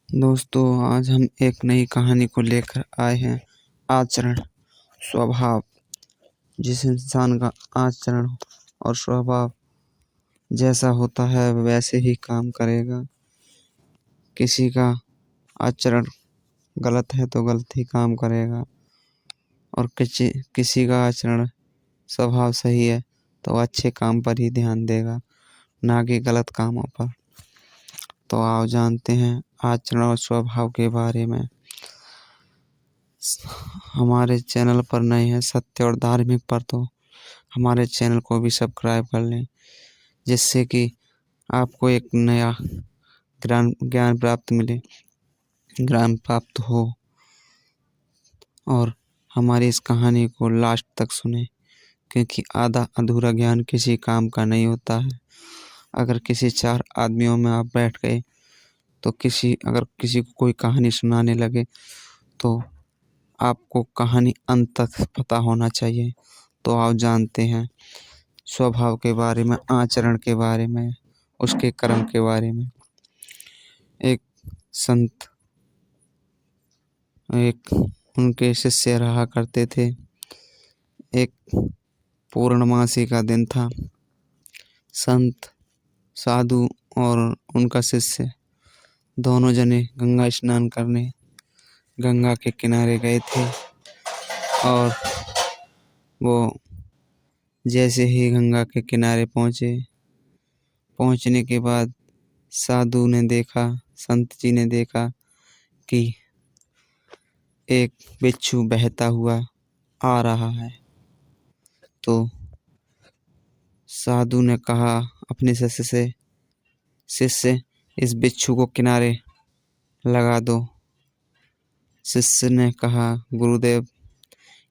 दोस्तों, आज हम एक नई कहानी को लेकर आए हैं। आचरण स्वभाव। जिस इंसान का आचरण और स्वभाव जैसा होता है वैसे ही काम करेगा। किसी का आचरण गलत है तो गलत ही काम करेगा और किसी का आचरण स्वभाव सही है तो अच्छे काम पर ही ध्यान देगा, ना कि गलत कामों पर। तो आओ जानते हैं आचरण और स्वभाव के बारे में। हमारे चैनल पर नए हैं सत्य और धार्मिक पर तो हमारे चैनल को भी सब्सक्राइब कर लें, जिससे कि आपको एक नया ज्ञान प्राप्त हो। और हमारी इस कहानी को लास्ट तक सुने, क्योंकि आधा अधूरा ज्ञान किसी काम का नहीं होता है। अगर किसी 4 आदमियों में आप बैठ गए तो अगर किसी को कोई कहानी सुनाने लगे तो आपको कहानी अंत तक पता होना चाहिए। तो आप जानते हैं स्वभाव के बारे में, आचरण के बारे में, उसके कर्म के बारे में। एक संत उनके शिष्य रहा करते थे। एक पूर्णमासी का दिन था। संत साधु और उनका शिष्य दोनों जने गंगा स्नान करने गंगा के किनारे गए थे। और वो जैसे ही गंगा के किनारे पहुंचने के बाद संत जी ने देखा कि एक बिच्छू बहता हुआ आ रहा है। तो साधु ने कहा अपने शिष्य इस बिच्छू को किनारे लगा दो। शिष्य ने कहा गुरुदेव,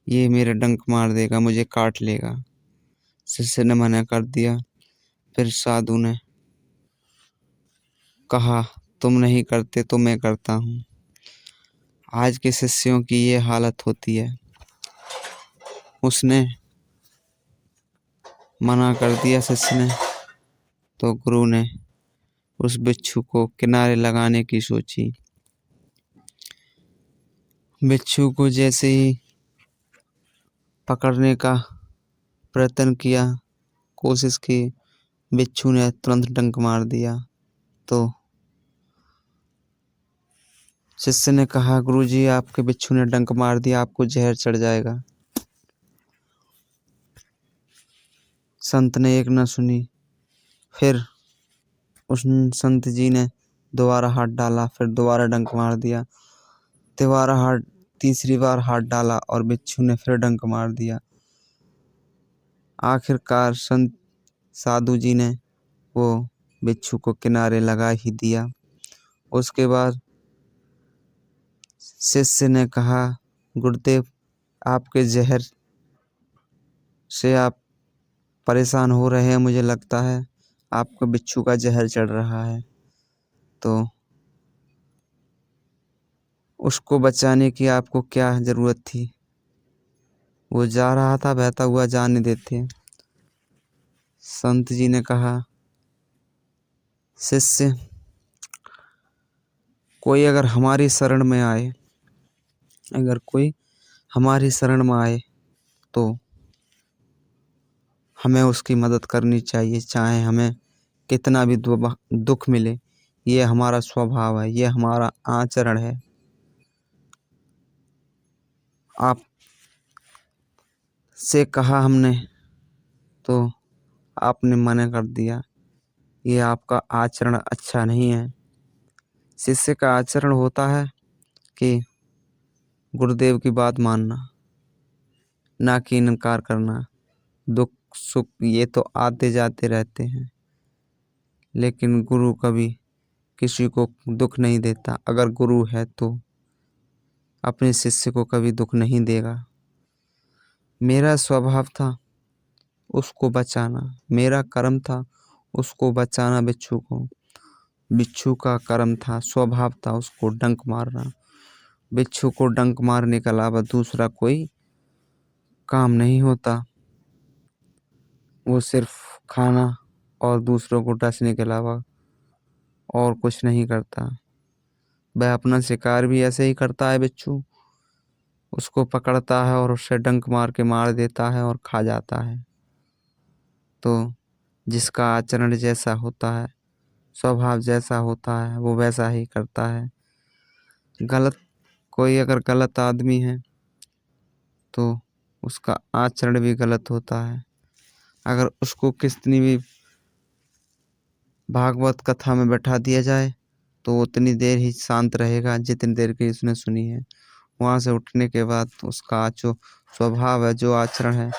ये मेरा डंक मार देगा, मुझे काट लेगा। शिष्य ने मना कर दिया। फिर साधु ने कहा तुम नहीं करते तो मैं करता हूँ। आज के शिष्यों की ये हालत होती है। उसने मना कर दिया शिष्य ने, तो गुरु ने उस बिच्छू को किनारे लगाने की सोची। बिच्छू को जैसे ही पकड़ने का प्रयत्न किया, कोशिश की, बिच्छू ने तुरंत डंक मार दिया। तो शिष्य ने कहा गुरुजी, आपके बिच्छू ने डंक मार दिया, आपको जहर चढ़ जाएगा। संत ने एक न सुनी। फिर उस संत जी ने दोबारा हाथ डाला, फिर दोबारा डंक मार दिया। तीसरी बार हाथ डाला और बिच्छू ने फिर डंक मार दिया। आखिरकार संत साधु जी ने वो बिच्छू को किनारे लगा ही दिया। उसके बाद शिष्य ने कहा गुरुदेव, आपके जहर से आप परेशान हो रहे हैं, मुझे लगता है आपको बिच्छू का जहर चढ़ रहा है। तो उसको बचाने की आपको क्या जरूरत थी? वो जा रहा था, बहता हुआ, जाने देते। संत जी ने कहा शिष्य, कोई अगर हमारी शरण में आए तो हमें उसकी मदद करनी चाहिए, चाहे हमें कितना भी दुख मिले। ये हमारा स्वभाव है, ये हमारा आचरण है। आप से कहा हमने तो आपने मना कर दिया। ये आपका आचरण अच्छा नहीं है। शिष्य का आचरण होता है कि गुरुदेव की बात मानना, ना कि इनकार करना। दुख सुख ये तो आते जाते रहते हैं, लेकिन गुरु कभी किसी को दुख नहीं देता। अगर गुरु है तो अपने शिष्य को कभी दुख नहीं देगा। मेरा स्वभाव था उसको बचाना, मेरा कर्म था उसको बचाना। बिच्छू का कर्म था, स्वभाव था उसको डंक मारना। बिच्छू को डंक मारने के अलावा दूसरा कोई काम नहीं होता। वो सिर्फ खाना और दूसरों को डसने के अलावा और कुछ नहीं करता। वह अपना शिकार भी ऐसे ही करता है बिच्छू, उसको पकड़ता है और उससे डंक मार के मार देता है और खा जाता है। तो जिसका आचरण जैसा होता है, स्वभाव जैसा होता है, वो वैसा ही करता है। कोई अगर गलत आदमी है तो उसका आचरण भी गलत होता है। अगर उसको कितनी भी भागवत कथा में बैठा दिया जाए तो उतनी देर ही शांत रहेगा जितनी देर की उसने सुनी है। वहाँ से उठने के बाद उसका जो स्वभाव है, जो आचरण है,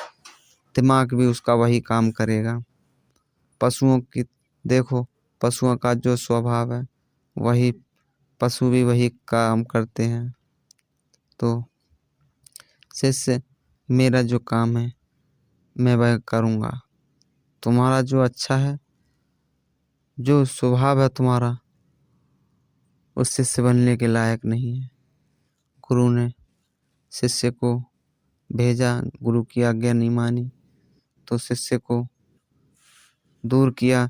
दिमाग भी उसका वही काम करेगा। पशुओं की देखो, पशुओं का जो स्वभाव है वही पशु भी वही काम करते हैं। तो शिष्य, मेरा जो काम है मैं वह करूँगा। तुम्हारा जो अच्छा है, जो स्वभाव है तुम्हारा, उस शिष्य बनने के लायक नहीं है। गुरु ने शिष्य को भेजा, गुरु की आज्ञा नहीं मानी तो शिष्य को दूर किया।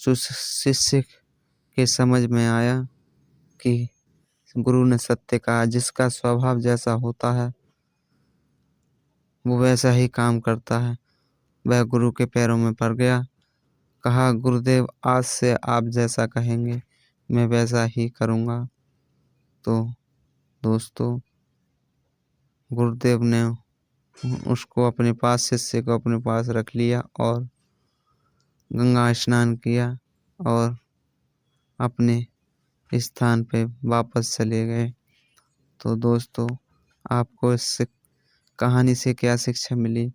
जो शिष्य के समझ में आया कि गुरु ने सत्य कहा, जिसका स्वभाव जैसा होता है वो वैसा ही काम करता है। वह गुरु के पैरों में पड़ गया, कहा, गुरुदेव आज से आप जैसा कहेंगे मैं वैसा ही करूँगा। तो दोस्तों, गुरुदेव ने उसको अपने पास, शिष्य को अपने पास रख लिया और गंगा स्नान किया और अपने स्थान पे वापस चले गए। तो दोस्तों, आपको इस कहानी से क्या शिक्षा मिली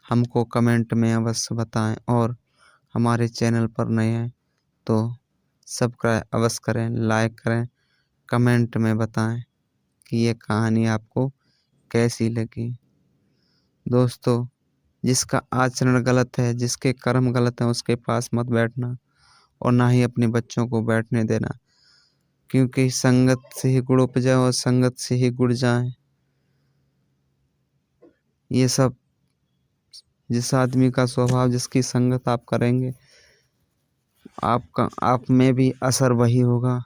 हमको कमेंट में अवश्य बताएं, और हमारे चैनल पर नए हैं तो सब्सक्राइब अवश्य करें, लाइक करें, कमेंट में बताएं कि ये कहानी आपको कैसी लगी। दोस्तों, जिसका आचरण गलत है, जिसके कर्म गलत हैं, उसके पास मत बैठना और ना ही अपने बच्चों को बैठने देना, क्योंकि संगत से ही गुड़ उपजे और संगत से ही गुड़ जाए। ये सब जिस आदमी का स्वभाव, जिसकी संगत आप करेंगे, आप में भी असर वही होगा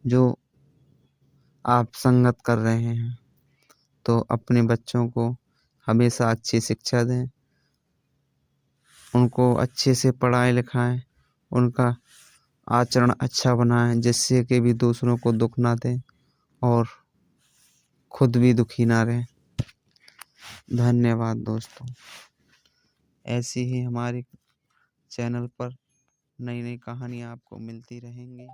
जो आप संगत कर रहे हैं। तो अपने बच्चों को हमेशा अच्छी शिक्षा दें, उनको अच्छे से पढ़ाएं लिखाएं, उनका आचरण अच्छा बनाएं, जिससे कि भी दूसरों को दुख ना दें और खुद भी दुखी ना रहें। धन्यवाद दोस्तों। ऐसी ही हमारे चैनल पर नई नई कहानियाँ आपको मिलती रहेंगी।